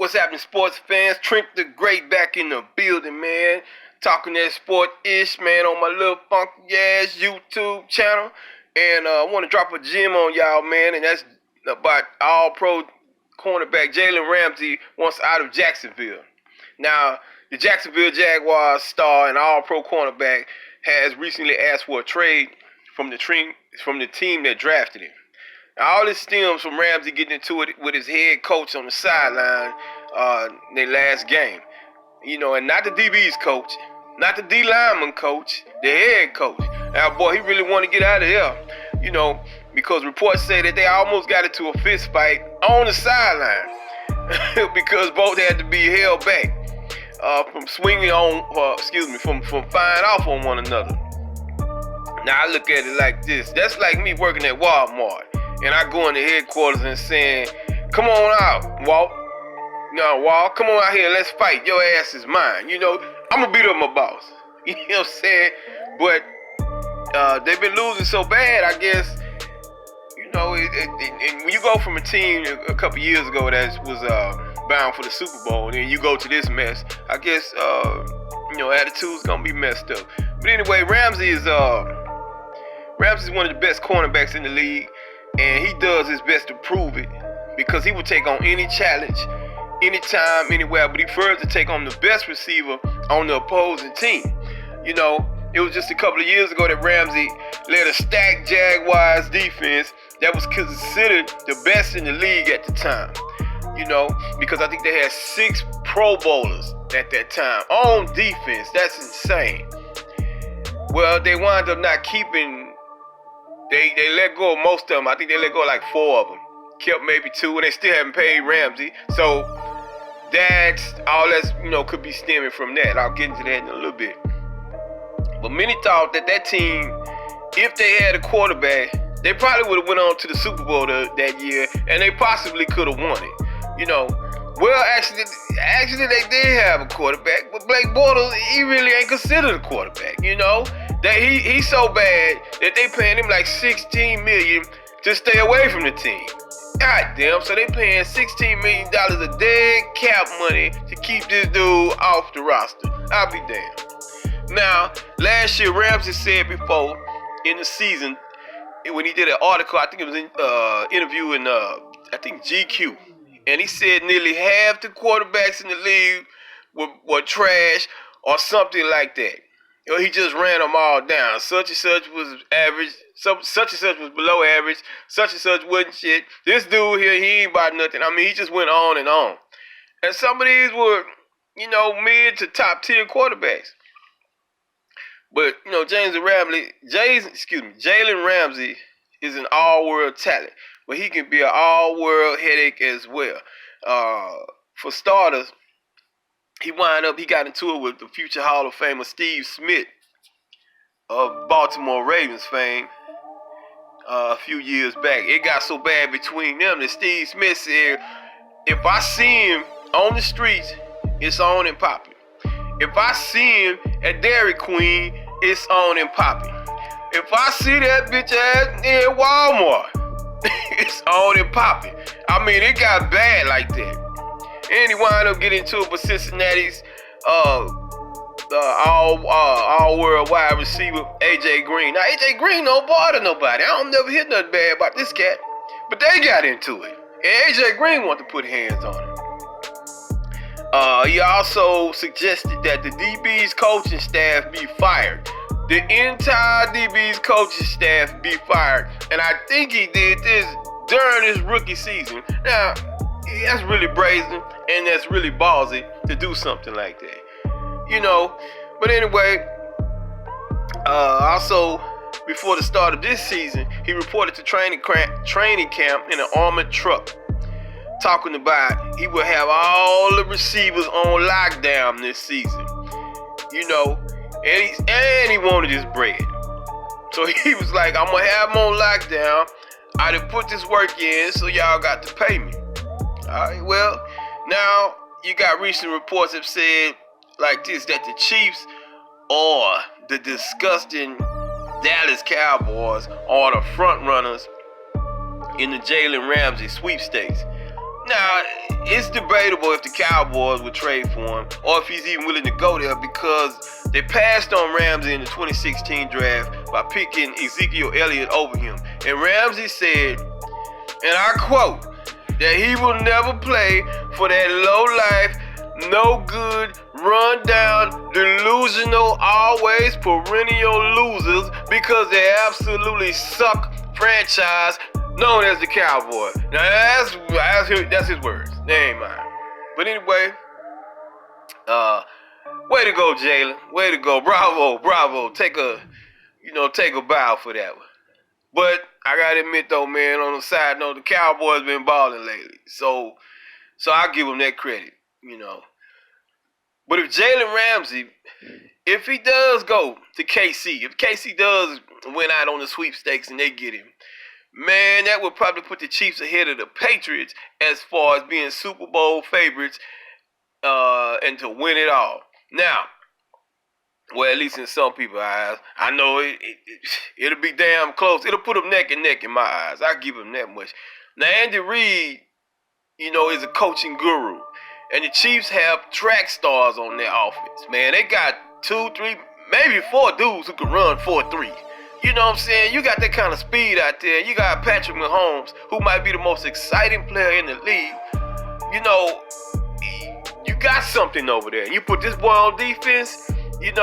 What's happening, sports fans? Trent the Great back in the building, man. Talking that sport-ish, man, on my little funky-ass YouTube channel. And I want to drop a gem on y'all, man, and that's about all-pro cornerback Jalen Ramsey once out of Jacksonville. Now, the Jacksonville Jaguars star and all-pro cornerback has recently asked for a trade from the team that drafted him. Now, all this stems from Ramsey getting into it with his head coach on the sideline their last game. You know, and not the DB's coach, not the D-lineman coach, the head coach. Now, boy, he really wanted to get out of there, you know, because reports say that they almost got into a fist fight on the sideline because both had to be held back from swinging on, from firing off on one another. Now, I look at it like this. That's like me working at Walmart, and I go in the headquarters and saying, come on out, Walt. No, Walt, come on out here, let's fight. Your ass is mine. You know, I'm going to beat up my boss. You know what I'm saying? But they've been losing so bad, I guess, you know, and when you go from a team a couple years ago that was bound for the Super Bowl, and then you go to this mess, I guess, you know, attitude's going to be messed up. But anyway, Ramsey's one of the best cornerbacks in the league, and he does his best to prove it because he will take on any challenge, anytime, anywhere, but he prefers to take on the best receiver on the opposing team. You know, it was just a couple of years ago that Ramsey led a stacked Jaguars defense that was considered the best in the league at the time. You know, because I think they had 6 Pro Bowlers at that time on defense. That's insane. Well, they wound up not keeping, they let go of most of them. I think they let go of like 4 of them. Kept maybe 2, and they still haven't paid Ramsey. So that's all that's, you know, could be stemming from that. I'll get into that in a little bit. But many thought that team, if they had a quarterback, they probably would have went on to the Super Bowl that year, and they possibly could have won it. You know, well, actually, they did have a quarterback, but Blake Bortles, he really ain't considered a quarterback. You know, that he's so bad that they paying him like $16 million to stay away from the team. God damn, so they paying $16 million of dead cap money to keep this dude off the roster. I'll be damned. Now, last year, Ramsey said before in the season, when he did an article, I think it was an interview in, I think, GQ, and he said nearly half the quarterbacks in the league were trash or something like that. You know, he just ran them all down. Such and such was average, such and such was below average, such and such wasn't shit. This dude here, he ain't about nothing. I mean, he just went on and on. And some of these were, you know, mid to top tier quarterbacks. But, you know, Jalen Ramsey is an all-world talent, but he can be an all-world headache as well. For starters, he got into it with the future Hall of Famer Steve Smith of Baltimore Ravens fame a few years back. It got so bad between them that Steve Smith said, if I see him on the streets, it's on and popping. If I see him at Dairy Queen, it's on and popping. If I see that bitch ass in Walmart, it's on and popping. I mean, it got bad like that. And he wound up getting into it with Cincinnati's all-world wide receiver, A.J. Green. Now, A.J. Green don't bother nobody. I don't never hear nothing bad about this cat. But they got into it. And A.J. Green wanted to put hands on him. He also suggested that the DB's coaching staff be fired. The entire DB's coaching staff be fired. And I think he did this during his rookie season. Now, that's really brazen and that's really ballsy to do something like that. You know, but anyway, also, before the start of this season, he reported to training camp in an armored truck, talking about he will have all the receivers on lockdown this season. You know, and he wanted his bread. So he was like, I'm going to have him on lockdown. I done put this work in, so y'all got to pay me. Alright, well, now you got recent reports that said like this, that the Chiefs or the disgusting Dallas Cowboys are the front runners in the Jalen Ramsey sweepstakes. Now, it's debatable if the Cowboys would trade for him or if he's even willing to go there because they passed on Ramsey in the 2016 draft by picking Ezekiel Elliott over him. And Ramsey said, and I quote, that he will never play for that low-life, no good, run-down, delusional, always perennial losers because they absolutely suck franchise known as the Cowboy. Now that's his words. They ain't mine. But anyway, way to go, Jalen. Way to go. Bravo. Take a bow for that one. But I gotta admit though, man, on the side note, the Cowboys been balling lately. So I give them that credit, But if Jalen Ramsey, if he does go to KC, if KC does win out on the sweepstakes and they get him, man, that would probably put the Chiefs ahead of the Patriots as far as being Super Bowl favorites and to win it all. Now, well, at least in some people's eyes, I know it'll be damn close. It'll put them neck and neck in my eyes. I give them that much. Now, Andy Reid, is a coaching guru. And the Chiefs have track stars on their offense, man. They got 2, 3, maybe 4 dudes who can run 4.3. You know what I'm saying? You got that kind of speed out there. You got Patrick Mahomes, who might be the most exciting player in the league. You got something over there. You put this boy on defense, and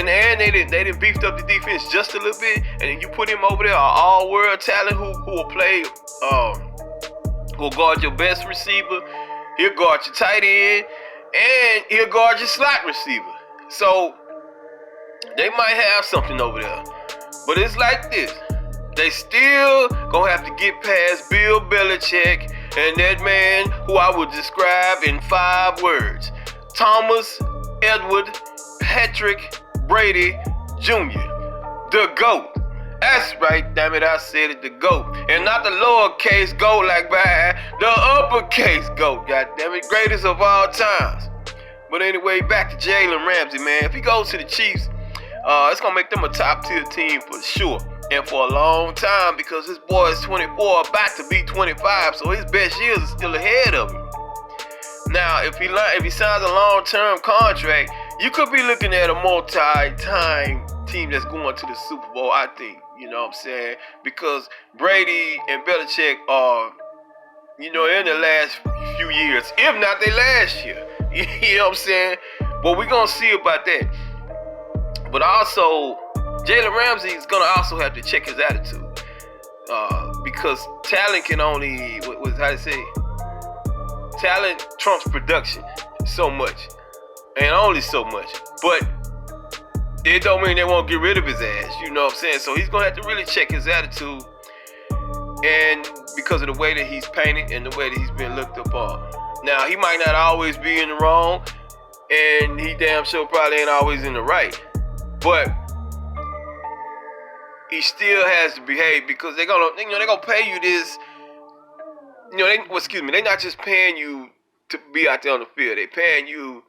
they didn't beefed up the defense just a little bit, and then you put him over there, an all-world talent who will play, who will guard your best receiver. He'll guard your tight end, and he'll guard your slot receiver. So they might have something over there. But it's like this. They still gonna have to get past Bill Belichick and that man who I would describe in 5 words. Thomas Edward Patrick Brady Jr. The GOAT. That's right, damn it, I said it, the GOAT. And not the lowercase GOAT like by the uppercase GOAT, goddamn it, greatest of all times. But anyway, back to Jalen Ramsey, man. If he goes to the Chiefs, it's going to make them a top-tier team for sure. And for a long time because this boy is 24, about to be 25, so his best years are still ahead of him. Now, if he signs a long-term contract, you could be looking at a multi-time team that's going to the Super Bowl, I think. You know what I'm saying? Because Brady and Belichick are, in the last few years, if not their last year. You know what I'm saying? But we're going to see about that. But also, Jalen Ramsey is going to also have to check his attitude. Because talent can only, talent trumps production so much. And only so much. But it don't mean they won't get rid of his ass. You know what I'm saying? So he's going to have to really check his attitude. And because of the way that he's painted and the way that he's been looked upon. Now, he might not always be in the wrong. And he damn sure probably ain't always in the right. But he still has to behave because they're gonna pay you this. They're not just paying you to be out there on the field. They're paying you,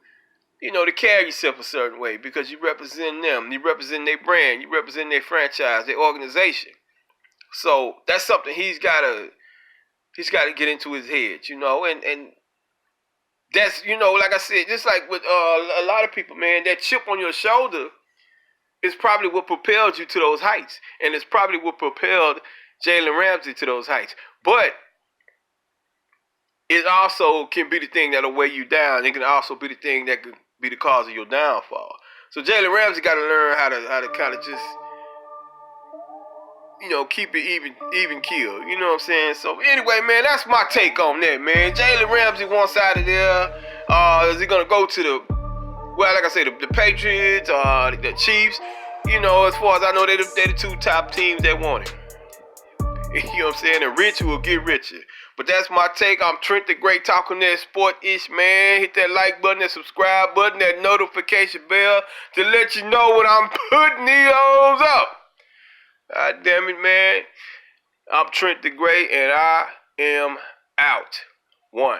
to carry yourself a certain way because you represent them. You represent their brand. You represent their franchise, their organization. So that's something he's gotta get into his head, and that's, like I said, just like with a lot of people, man, that chip on your shoulder is probably what propelled you to those heights. And it's probably what propelled Jalen Ramsey to those heights. But it also can be the thing that'll weigh you down. It can also be the thing that could be the cause of your downfall. So Jalen Ramsey got to learn how to kind of just, keep it even keel. You know what I'm saying? So anyway, man, that's my take on that, man. Jalen Ramsey wants out of there. Is he going to go to the, like I said, the Patriots, the Chiefs? As far as I know, they're the 2 top teams that want him. You know what I'm saying? And rich will get richer. But that's my take. I'm Trent the Great, talking that sport-ish, man. Hit that like button, that subscribe button, that notification bell to let you know when I'm putting these up. God damn it, man. I'm Trent the Great, and I am out. 1.